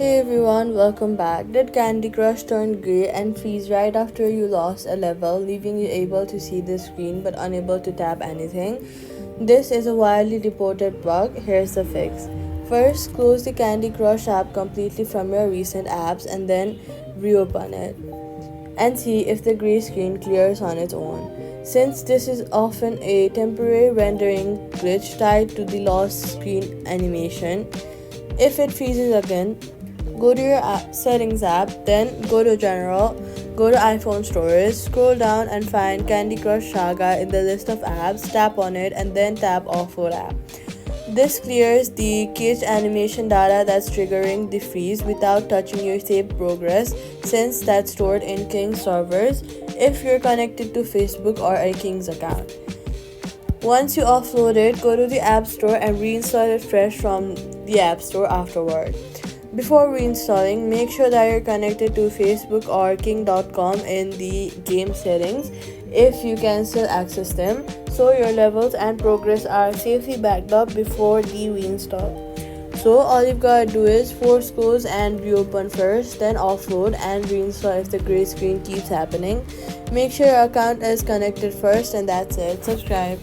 Hey everyone, welcome back. Did Candy Crush turn grey and freeze right after you lost a level, leaving you able to see the screen but unable to tap anything? This is a widely reported bug. Here's the fix. First, close the Candy Crush app completely from your recent apps and then reopen it and see if the grey screen clears on its own. Since this is often a temporary rendering glitch tied to the lost screen animation, if it freezes again, go to your settings app, then go to general, go to iPhone storage, scroll down and find Candy Crush Saga in the list of apps, tap on it and then tap Offload app. This clears the caged animation data that's triggering the freeze without touching your saved progress, since that's stored in King's servers if you're connected to Facebook or a King's account. Once you offload it, go to the App Store and reinstall it fresh from the App Store afterward. Before reinstalling, make sure that you're connected to Facebook or King.com in the game settings if you can still access them, so your levels and progress are safely backed up before the reinstall. So all you've got to do is force close and reopen first, then offload and reinstall if the gray screen keeps happening. Make sure your account is connected first, and that's it. Subscribe.